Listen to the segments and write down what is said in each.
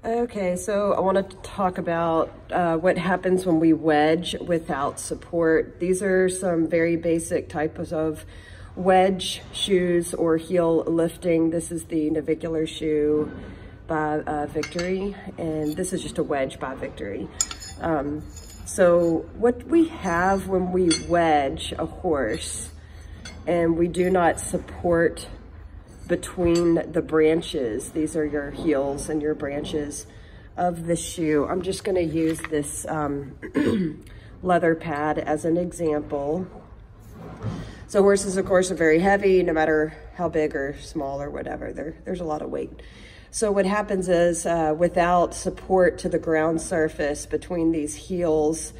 Okay, so I want to talk about what happens when we wedge without support. These are some very basic types of wedge shoes or heel lifting. This is the navicular shoe by Victory, and this is just a wedge by Victory. So what we have when we wedge a horse and we do not support between the branches, these are your heels and your branches of the shoe. I'm just going to use this leather pad as an example. So horses, of course, are very heavy, no matter how big or small or whatever. There's a lot of weight. So what happens is without support to the ground surface between these heels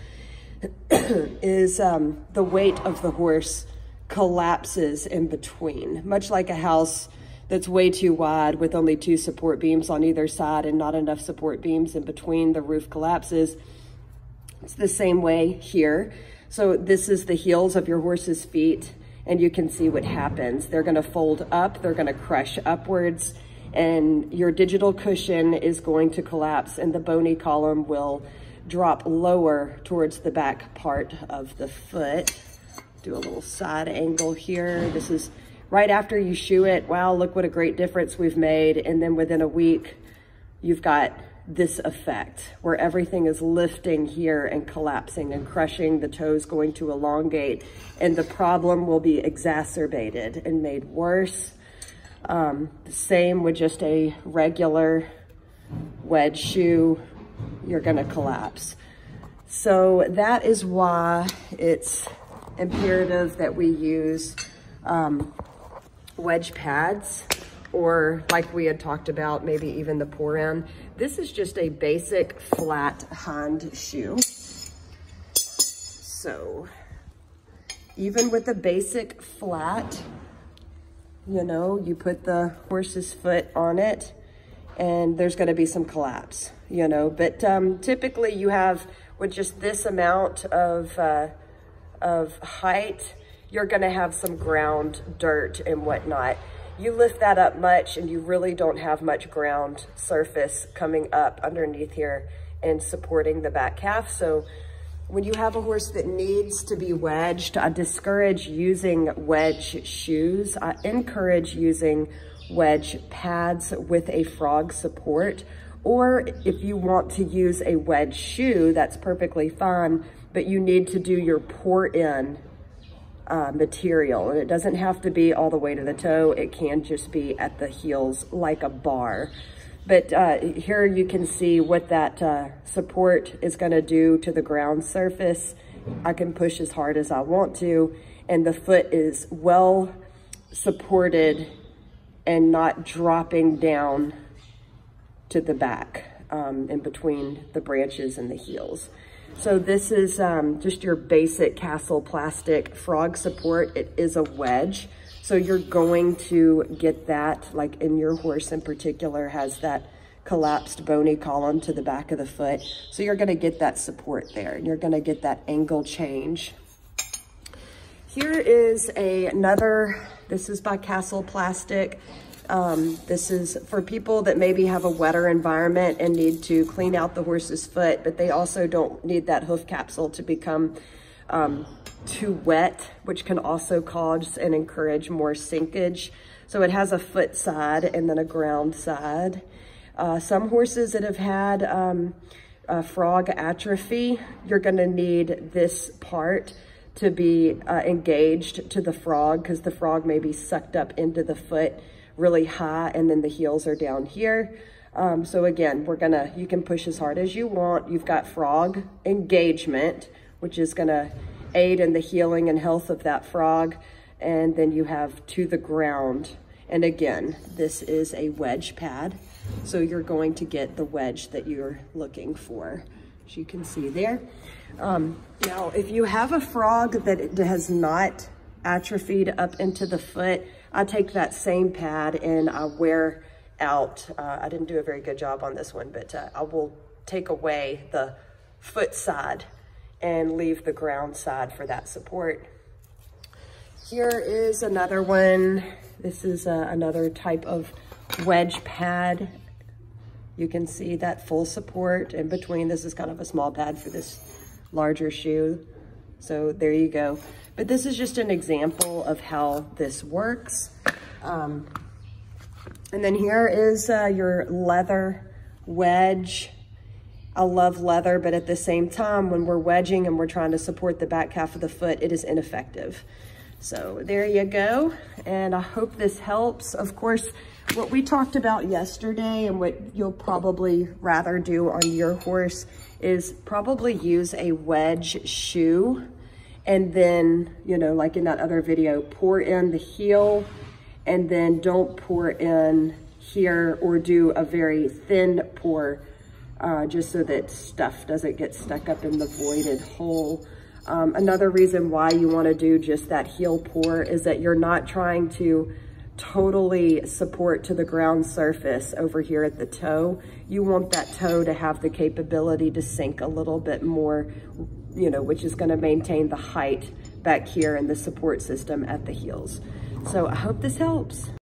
is the weight of the horse collapses in between, much like a house that's way too wide with only 2 support beams on either side and not enough support beams in between. The roof collapses. It's the same way here. So this is the heels of your horse's feet, and you can see what happens. They're going to fold up, they're going to crush upwards, and your digital cushion is going to collapse, and the bony column will drop lower towards the back part of the foot. Do a little side angle here. This is right after you shoe it. Wow, look what a great difference we've made. And then within a week, you've got this effect where everything is lifting here and collapsing and crushing. The toe's going to elongate, and the problem will be exacerbated and made worse. The same with just a regular wedge shoe, you're gonna collapse. So that is why it's imperative that we use wedge pads, or like we had talked about, maybe even the pour-in. This is just a basic flat hind shoe. So even with a basic flat, you know, you put the horse's foot on it and there's going to be some collapse, you know, but typically you have, with just this amount of height, you're going to have some ground dirt and whatnot. You lift that up much and you really don't have much ground surface coming up underneath here and supporting the back calf. So when you have a horse that needs to be wedged, I discourage using wedge shoes. I encourage using wedge pads with a frog support. Or if you want to use a wedge shoe, that's perfectly fine, but you need to do your pour-in material. And it doesn't have to be all the way to the toe. It can just be at the heels like a bar. But here you can see what that support is going to do to the ground surface. I can push as hard as I want to, and the foot is well supported and not dropping down to the back in between the branches and the heels. So this is just your basic Castle plastic frog support. It is a wedge. So you're going to get that, like in your horse in particular, has that collapsed bony column to the back of the foot. So you're gonna get that support there, and you're gonna get that angle change. Here is another, this is by Castle Plastic. This is for people that maybe have a wetter environment and need to clean out the horse's foot, but they also don't need that hoof capsule to become too wet, which can also cause and encourage more sinkage. So it has a foot side and then a ground side. Some horses that have had frog atrophy, you're gonna need this part to be engaged to the frog, because the frog may be sucked up into the foot really high, and then the heels are down here. So again, you can push as hard as you want. You've got frog engagement, which is gonna aid in the healing and health of that frog. And then you have to the ground. And again, this is a wedge pad. So you're going to get the wedge that you're looking for, as you can see there. Now, if you have a frog that has not atrophied up into the foot, I take that same pad and I wear out, I didn't do a very good job on this one, but I will take away the foot side and leave the ground side for that support. Here is another one. This is another type of wedge pad. You can see that full support in between. This is kind of a small pad for this larger shoe. So there you go. But this is just an example of how this works. And then here is your leather wedge. I love leather, but at the same time, when we're wedging and we're trying to support the back half of the foot, it is ineffective. So there you go. And I hope this helps. Of course, what we talked about yesterday and what you'll probably rather do on your horse is probably use a wedge shoe. And then, you know, like in that other video, pour in the heel and then don't pour in here or do a very thin pour just so that stuff doesn't get stuck up in the voided hole. Another reason why you want to do just that heel pour is that you're not trying to totally support to the ground surface over here at the toe. You want that toe to have the capability to sink a little bit more, you know, which is going to maintain the height back here in the support system at the heels. So I hope this helps.